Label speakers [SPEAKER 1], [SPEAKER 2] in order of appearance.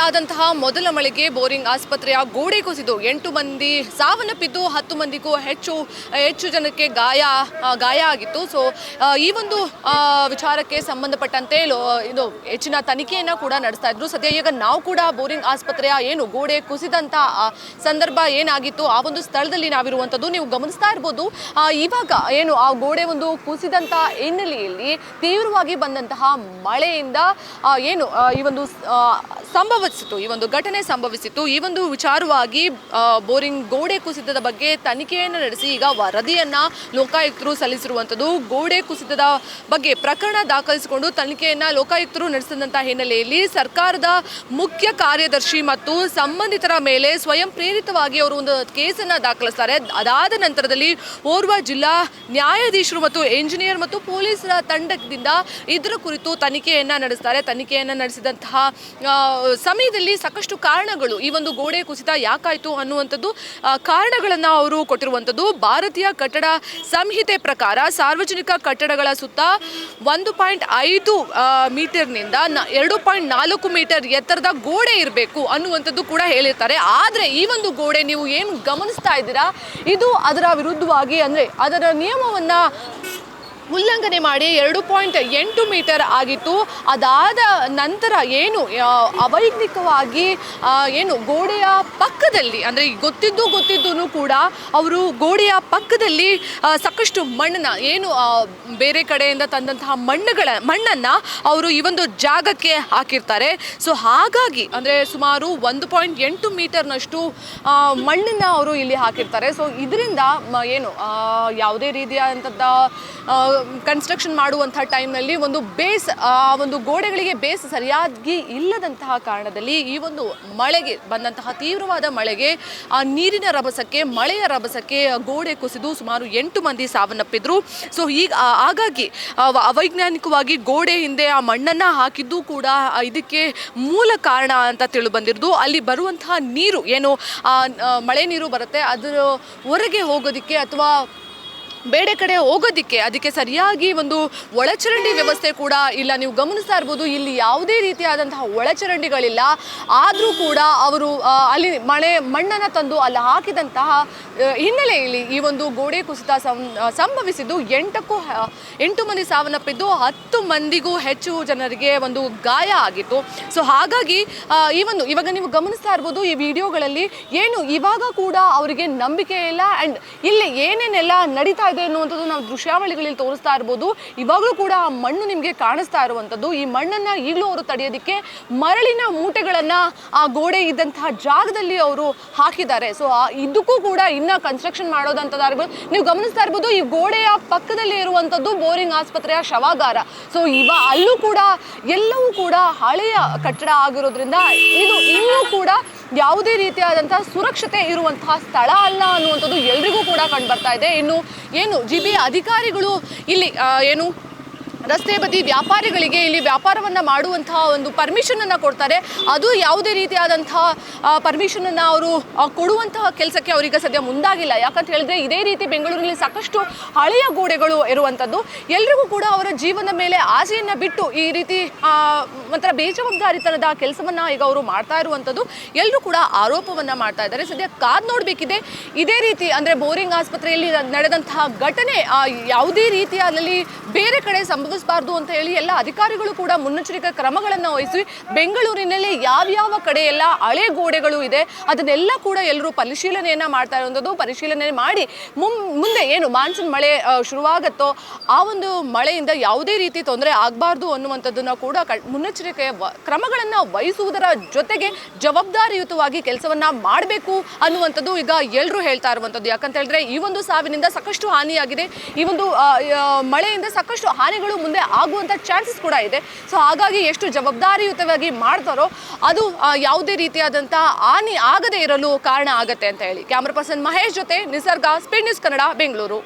[SPEAKER 1] ಆದಂತಹ ಮೊದಲ ಮಳೆಗೆ ಬೋರಿಂಗ್ ಆಸ್ಪತ್ರೆಯ ಗೋಡೆ ಕುಸಿದು 8 ಮಂದಿ ಸಾವನ್ನಪ್ಪಿದ್ದು 10 ಮಂದಿಗೂ ಹೆಚ್ಚು ಜನಕ್ಕೆ ಗಾಯ ಆಗಿತ್ತು. ಸೊ ಈ ಒಂದು ವಿಚಾರಕ್ಕೆ ಸಂಬಂಧಪಟ್ಟಂತೆ ಇದು ಹೆಚ್ಚಿನ ತನಿಖೆಯನ್ನು ಕೂಡ ನಡೆಸ್ತಾ ಇದ್ರು. ಸದ್ಯ ಈಗ ನಾವು ಕೂಡ ಬೋರಿಂಗ್ ಆಸ್ಪತ್ರೆಯ ಏನು ಗೋಡೆ ಕುಸಿದಂತ ಸಂದರ್ಭ ಏನಾಗಿತ್ತು ಆ ಒಂದು ಸ್ಥಳದಲ್ಲಿ ನಾವಿರುವಂಥದ್ದು ನೀವು ಗಮನಿಸ್ತಾ ಇರ್ಬೋದು. ಇವಾಗ ಏನು ಆ ಗೋಡೆ ಒಂದು ಕುಸಿದಂತ ಹಿನ್ನೆಲೆಯಲ್ಲಿ ತೀವ್ರವಾಗಿ ಬಂದಂತಹ ಮಳೆಯಿಂದ ಏನು ಈ ಒಂದು ಘಟನೆ ಸಂಭವಿಸಿತ್ತು. ಈ ಒಂದು ವಿಚಾರವಾಗಿ ಬೋರಿಂಗ್ ಗೋಡೆ ಕುಸಿತದ ಬಗ್ಗೆ ತನಿಖೆಯನ್ನು ನಡೆಸಿ ಈಗ ವರದಿಯನ್ನ ಲೋಕಾಯುಕ್ತರು ಸಲ್ಲಿಸಿರುವಂಥದ್ದು. ಗೋಡೆ ಕುಸಿತದ ಬಗ್ಗೆ ಪ್ರಕರಣ ದಾಖಲಿಸಿಕೊಂಡು ತನಿಖೆಯನ್ನ ಲೋಕಾಯುಕ್ತರು ನಡೆಸಿದಂತಹ ಹಿನ್ನೆಲೆಯಲ್ಲಿ ಸರ್ಕಾರದ ಮುಖ್ಯ ಕಾರ್ಯದರ್ಶಿ ಮತ್ತು ಸಂಬಂಧಿತರ ಮೇಲೆ ಸ್ವಯಂ ಪ್ರೇರಿತವಾಗಿ ಅವರು ಒಂದು ಕೇಸನ್ನು ದಾಖಲಿಸ್ತಾರೆ. ಅದಾದ ನಂತರದಲ್ಲಿ ಓರ್ವ ಜಿಲ್ಲಾ ನ್ಯಾಯಾಧೀಶರು ಮತ್ತು ಎಂಜಿನಿಯರ್ ಮತ್ತು ಪೊಲೀಸರ ತಂಡದಿಂದ ಇದರ ಕುರಿತು ತನಿಖೆಯನ್ನ ನಡೆಸ್ತಾರೆ. ತನಿಖೆಯನ್ನು ನಡೆಸಿದಂತಹ ಸಮಯದಲ್ಲಿ ಸಾಕಷ್ಟು ಕಾರಣಗಳು ಈ ಒಂದು ಗೋಡೆ ಕುಸಿತ ಯಾಕಾಯಿತು ಅನ್ನುವಂಥದ್ದು ಕಾರಣಗಳನ್ನು ಅವರು ಕೊಟ್ಟಿರುವಂಥದ್ದು. ಭಾರತೀಯ ಕಟ್ಟಡ ಸಂಹಿತೆ ಪ್ರಕಾರ ಸಾರ್ವಜನಿಕ ಕಟ್ಟಡಗಳ ಸುತ್ತ 1.5 ಮೀಟರ್ನಿಂದ 2.4 ಮೀಟರ್ ಎತ್ತರದ ಗೋಡೆ ಇರಬೇಕು ಅನ್ನುವಂಥದ್ದು ಕೂಡ ಹೇಳಿರ್ತಾರೆ. ಆದರೆ ಈ ಒಂದು ಗೋಡೆ ನೀವು ಏನು ಗಮನಿಸ್ತಾ ಇದ್ದೀರಾ, ಇದು ಅದರ ವಿರುದ್ಧವಾಗಿ ಅಂದರೆ ಅದರ ನಿಯಮವನ್ನು ಉಲ್ಲಂಘನೆ ಮಾಡಿ 2.8 ಮೀಟರ್ ಆಗಿತ್ತು. ಅದಾದ ನಂತರ ಏನು ಅವೈಜ್ಞಿಕವಾಗಿ ಏನು ಗೋಡೆಯ ಪಕ್ಕದಲ್ಲಿ ಅಂದರೆ ಗೊತ್ತಿದ್ದು ಕೂಡ ಅವರು ಗೋಡೆಯ ಪಕ್ಕದಲ್ಲಿ ಸಾಕಷ್ಟು ಮಣ್ಣನ್ನು ಏನು ಬೇರೆ ಕಡೆಯಿಂದ ತಂದಂತಹ ಮಣ್ಣನ್ನು ಅವರು ಈ ಒಂದು ಜಾಗಕ್ಕೆ ಹಾಕಿರ್ತಾರೆ. ಸೊ ಹಾಗಾಗಿ ಅಂದರೆ ಸುಮಾರು 1.8 ಮೀಟರ್ನಷ್ಟು ಮಣ್ಣನ್ನು ಅವರು ಇಲ್ಲಿ ಹಾಕಿರ್ತಾರೆ. ಸೊ ಇದರಿಂದ ಏನು ಯಾವುದೇ ರೀತಿಯಾದಂಥ ಕನ್ಸ್ಟ್ರಕ್ಷನ್ ಮಾಡುವಂಥ ಟೈಮ್ನಲ್ಲಿ ಒಂದು ಒಂದು ಗೋಡೆಗಳಿಗೆ ಬೇಸ್ ಸರಿಯಾಗಿ ಇಲ್ಲದಂತಹ ಕಾರಣದಲ್ಲಿ ಈ ಒಂದು ಮಳೆಗೆ ಬಂದಂತಹ ತೀವ್ರವಾದ ಮಳೆಗೆ ನೀರಿನ ರಭಸಕ್ಕೆ ಮಳೆಯ ರಭಸಕ್ಕೆ ಗೋಡೆ ಕುಸಿದು ಸುಮಾರು 8 ಮಂದಿ ಸಾವನ್ನಪ್ಪಿದ್ರು. ಸೊ ಹಾಗಾಗಿ ಅವೈಜ್ಞಾನಿಕವಾಗಿ ಗೋಡೆ ಹಿಂದೆ ಆ ಮಣ್ಣನ್ನು ಹಾಕಿದ್ದು ಕೂಡ ಇದಕ್ಕೆ ಮೂಲ ಕಾರಣ ಅಂತ ತಿಳಿದು ಬಂದಿರೋದು. ಅಲ್ಲಿ ಬರುವಂತಹ ನೀರು ಏನು ಮಳೆ ನೀರು ಬರುತ್ತೆ ಅದರ ಹೊರಗೆ ಹೋಗೋದಕ್ಕೆ ಅಥವಾ ಬೇರೆ ಕಡೆ ಹೋಗೋದಕ್ಕೆ ಅದಕ್ಕೆ ಸರಿಯಾಗಿ ಒಂದು ಒಳಚರಂಡಿ ವ್ಯವಸ್ಥೆ ಕೂಡ ಇಲ್ಲ. ನೀವು ಗಮನಿಸ್ತಾ ಇರ್ಬೋದು, ಇಲ್ಲಿ ಯಾವುದೇ ರೀತಿಯಾದಂತಹ ಒಳಚರಂಡಿಗಳಿಲ್ಲ. ಆದರೂ ಕೂಡ ಅವರು ಅಲ್ಲಿ ಮಣ್ಣನ್ನು ತಂದು ಅಲ್ಲಿ ಹಾಕಿದಂತಹ ಹಿನ್ನೆಲೆಯಲ್ಲಿ ಈ ಒಂದು ಗೋಡೆ ಕುಸಿತ ಸಂಭವಿಸಿದ್ದು 8 ಮಂದಿ ಸಾವನ್ನಪ್ಪಿದ್ದು 10 ಮಂದಿಗೂ ಹೆಚ್ಚು ಜನರಿಗೆ ಒಂದು ಗಾಯ ಆಗಿತ್ತು. ಸೊ ಹಾಗಾಗಿ ಇವಾಗ ನೀವು ಗಮನಿಸ್ತಾ ಇರ್ಬೋದು ಈ ವಿಡಿಯೋಗಳಲ್ಲಿ ಏನು ಇವಾಗ ಕೂಡ ಅವರಿಗೆ ನಂಬಿಕೆ ಇಲ್ಲ. ಆ್ಯಂಡ್ ಇಲ್ಲಿ ಏನೇನೆಲ್ಲ ನಡೀತಾ ಇದೆ ಅನ್ನುವಂಥದ್ದು ನಾವು ದೃಶ್ಯಾವಳಿಗಳಲ್ಲಿ ತೋರಿಸ್ತಾ ಇರ್ಬೋದು. ಇವಾಗಲೂ ಕೂಡ ಆ ಮಣ್ಣು ನಿಮಗೆ ಕಾಣಿಸ್ತಾ ಇರುವಂಥದ್ದು. ಈ ಮಣ್ಣನ್ನು ಈಗಲೂ ಅವರು ತಡೆಯೋದಕ್ಕೆ ಮರಳಿನ ಮೂಟೆಗಳನ್ನು ಆ ಗೋಡೆ ಇದ್ದಂತಹ ಜಾಗದಲ್ಲಿ ಅವರು ಹಾಕಿದ್ದಾರೆ. ಸೊ ಇದಕ್ಕೂ ಕೂಡ ಇನ್ನು ಕನ್ಸ್ಟ್ರಕ್ಷನ್ ಮಾಡೋದಂಥದ್ದು ನೀವು ಗಮನಿಸ್ತಾ ಇರ್ಬೋದು. ಈ ಗೋಡೆಯ ಪಕ್ಕದಲ್ಲಿ ಇರುವಂಥದ್ದು ಬೋರಿಂಗ್ ಆಸ್ಪತ್ರೆಯ ಶವಾಗಾರ. ಸೊ ಅಲ್ಲೂ ಕೂಡ ಎಲ್ಲವೂ ಕೂಡ ಹಳೆಯ ಕಟ್ಟಡ ಆಗಿರೋದ್ರಿಂದ ಇದು ಇನ್ನೂ ಕೂಡ ಯಾವುದೇ ರೀತಿಯಾದಂತಹ ಸುರಕ್ಷತೆ ಇರುವಂತಹ ಸ್ಥಳ ಅಲ್ಲ ಅನ್ನುವಂಥದ್ದು ಎಲ್ರಿಗೂ ಕೂಡ ಕಂಡು ಬರ್ತಾ ಇದೆ. ಇನ್ನು ಏನು ಜಿಬಿಯ ಅಧಿಕಾರಿಗಳು ಇಲ್ಲಿ ಏನು ರಸ್ತೆ ಬದಿ ವ್ಯಾಪಾರಿಗಳಿಗೆ ಇಲ್ಲಿ ವ್ಯಾಪಾರವನ್ನು ಮಾಡುವಂತಹ ಒಂದು ಪರ್ಮಿಷನನ್ನು ಕೊಡ್ತಾರೆ. ಅದು ಯಾವುದೇ ರೀತಿಯಾದಂತಹ ಪರ್ಮಿಷನನ್ನು ಅವರು ಕೊಡುವಂತಹ ಕೆಲಸಕ್ಕೆ ಅವರಿಗೆ ಸದ್ಯ ಮುಂದಾಗಿಲ್ಲ. ಯಾಕಂತ ಹೇಳಿದ್ರೆ ಇದೇ ರೀತಿ ಬೆಂಗಳೂರಿನಲ್ಲಿ ಸಾಕಷ್ಟು ಹಳೆಯ ಗೋಡೆಗಳು ಇರುವಂಥದ್ದು. ಎಲ್ರಿಗೂ ಕೂಡ ಅವರ ಜೀವನದ ಮೇಲೆ ಆಸೆಯನ್ನು ಬಿಟ್ಟು ಈ ರೀತಿ ಒಂಥರ ಬೇಜವಾಬ್ದಾರಿತನದ ಕೆಲಸವನ್ನು ಈಗ ಅವರು ಮಾಡ್ತಾ ಇರುವಂಥದ್ದು ಎಲ್ಲರೂ ಕೂಡ ಆರೋಪವನ್ನು ಮಾಡ್ತಾ ಇದ್ದಾರೆ. ಸದ್ಯ ಕಾದು ನೋಡಬೇಕಿದೆ. ಇದೇ ರೀತಿ ಅಂದರೆ ಬೋರಿಂಗ್ ಆಸ್ಪತ್ರೆಯಲ್ಲಿ ನಡೆದಂತಹ ಘಟನೆ ಯಾವುದೇ ರೀತಿಯಲ್ಲಿ ಬೇರೆ ಕಡೆ ಸಂಭವಿಸಬಾರ್ದು ಅಂತ ಹೇಳಿ ಎಲ್ಲ ಅಧಿಕಾರಿಗಳು ಕೂಡ ಮುನ್ನೆಚ್ಚರಿಕೆ ಕ್ರಮಗಳನ್ನು ವಹಿಸಿ ಬೆಂಗಳೂರಿನಲ್ಲಿ ಯಾವ್ಯಾವ ಕಡೆ ಎಲ್ಲ ಹಳೆ ಗೋಡೆಗಳು ಇದೆ ಅದನ್ನೆಲ್ಲ ಕೂಡ ಎಲ್ಲರೂ ಪರಿಶೀಲನೆಯನ್ನು ಮಾಡ್ತಾ ಇರುವಂಥದ್ದು. ಪರಿಶೀಲನೆ ಮಾಡಿ ಮುಂದೆ ಏನು ಮಾನ್ಸೂನ್ ಮಳೆ ಶುರುವಾಗುತ್ತೋ ಆ ಒಂದು ಮಳೆಯಿಂದ ಯಾವುದೇ ರೀತಿ ತೊಂದರೆ ಆಗಬಾರ್ದು ಅನ್ನುವಂಥದ್ದನ್ನು ಕೂಡ ಮುನ್ನೆಚ್ಚರಿಕೆ ಕ್ರಮಗಳನ್ನು ವಹಿಸುವುದರ ಜೊತೆಗೆ ಜವಾಬ್ದಾರಿಯುತವಾಗಿ ಕೆಲಸವನ್ನು ಮಾಡಬೇಕು ಅನ್ನುವಂಥದ್ದು ಈಗ ಎಲ್ಲರೂ ಹೇಳ್ತಾ ಇರುವಂಥದ್ದು. ಯಾಕಂತ ಹೇಳಿದ್ರೆ ಈ ಒಂದು ಸಾವಿನಿಂದ ಸಾಕಷ್ಟು ಹಾನಿಯಾಗಿದೆ. ಈ ಒಂದು ಮಳೆಯಿಂದ ಸಾಕಷ್ಟು ಹಾನಿಗಳು ಮುಂದೆ ಆಗುವಂಥ ಚಾನ್ಸಸ್ ಕೂಡ ಇದೆ. ಸೊ ಹಾಗಾಗಿ ಎಷ್ಟು ಜವಾಬ್ದಾರಿಯುತವಾಗಿ ಮಾಡ್ತಾರೋ ಅದು ಯಾವುದೇ ರೀತಿಯಾದಂಥ ಹಾನಿ ಆಗದೇ ಇರಲು ಕಾರಣ ಆಗತ್ತೆ ಅಂತ ಹೇಳಿ ಕ್ಯಾಮ್ರಾ ಪರ್ಸನ್ ಮಹೇಶ್ ಜೊತೆ ನಿಸರ್ಗ, ಸ್ಪೀಡ್ ನ್ಯೂಸ್ ಕನ್ನಡ, ಬೆಂಗಳೂರು.